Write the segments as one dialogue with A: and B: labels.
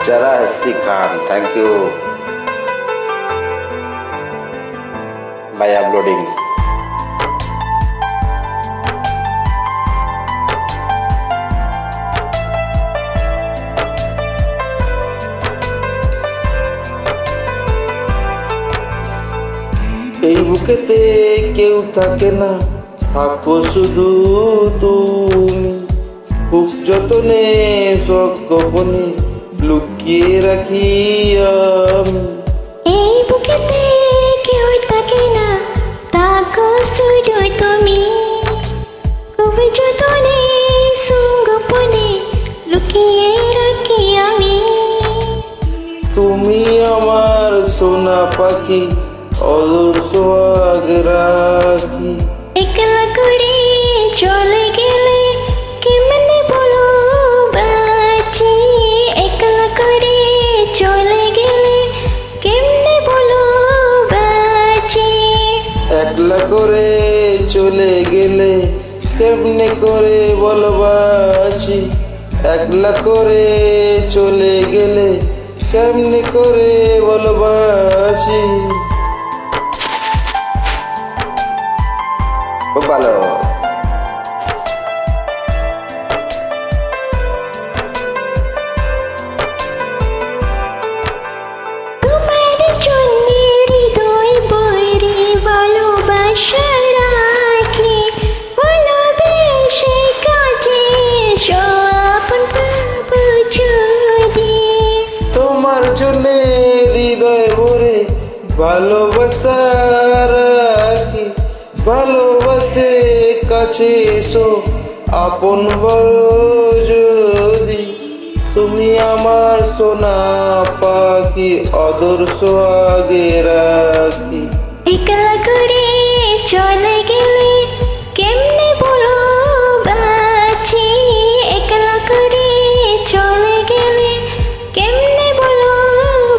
A: Zara Hasti Khan, thank you by uploading. এই বুকেতে কেউ থাকে না, থাকো শুধু তুমি। খুব যতনে সব গোপনে লুকিয়ে রাখি আমি।
B: এই বুকেতে কেউ থাকে না, থাকো শুধু তুমি। খুব যতনে গোপনে লুকিয়ে রাখি আমি।
A: তুমি আমার সোনা পাখি, অদূর সোহাগ রাখি।
B: একলা করে চলে গেলে কেমনে বলো বাঁচি। একলা করে চলে গেলে কেমনে বলো বাঁচি।
A: একলা করে চলে গেলে কেমনে করে বলো বাঁচি। একলা করে চলে গেলে কেমনে করে বলো বাঁচি। খুব ভালো।
B: তোমার জন্য হৃদয় বইরে ভালোবাসা রাখি। ভালোবেসে কাজে আপন পাবো যদি।
A: তোমার জন্য হৃদয় ভরে ভালোবাসা রাখি। ভালোবাসে কাছে এসো আপন বড় যদি। তুমি আমার সোনা পাখি, অদূর সোহাগে রাখি।
B: একলা করে চলে গেলে কেমনে বলো বাঁচি। একলা করে চলে গেলে কেমনে বলো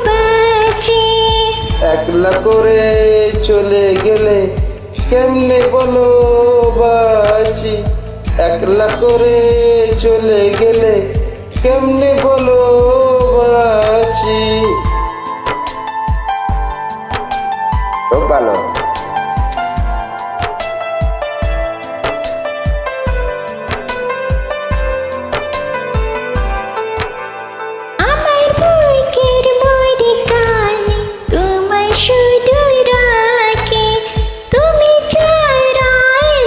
B: বাঁচি।
A: একলা করে চলে গেলে কেমনে বলো বাঁচি। একলা করে চলে গেলে কেমনে বলো বাঁচি। খুব ভালো।
B: আমার বুকের মরি কানে তোমায় শুধু রাখি। তুমি ছাড়া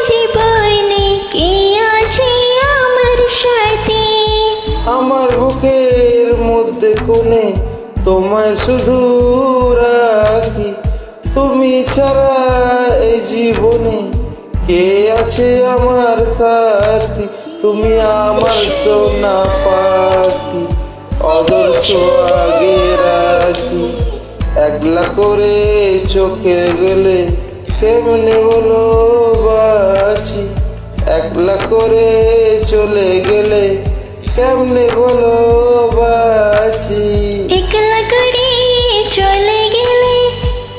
B: জীবনে কে আছে আমার সাথে।
A: আমার বুকের মধ্যে কোণে তোমায় শুধু রাখি। তুমি ছাড়া এই জীবনে কে আছে আমার সাথী। তুমি আমার সোনা পাখি, অদূর সোহাগে রাখি। একলা করে চোখে গেলে কেমনে বলো বাঁচি। একলা করে চলে গেলে কেমনে বলো বাঁচি।
B: একলা করে চলে গেলে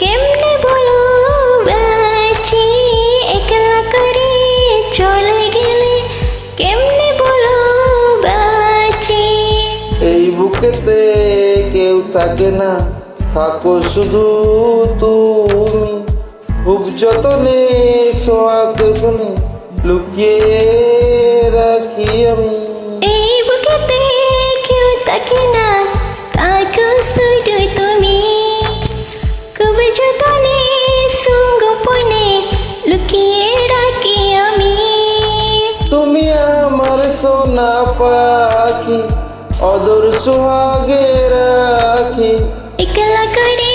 B: কেমনে বলো বাঁচি। একলা করে চলে গেলে কেমনে বলো বাঁচি।
A: এই বুকেতে কেউ থাকে না, থাকো শুধু তুমি। খুব যতনে সোহাগ বনে লুকিয়ে রাখি আমি।
B: এই বুকেতে কেউ থাকে না, থাকো শুধু তুমি। খুব যতনে গোপনে লুকিয়ে রাখি আমি।
A: তুমি আমার সোনা পাখি, অদূর সোহাগে রাখি।
B: একলা করে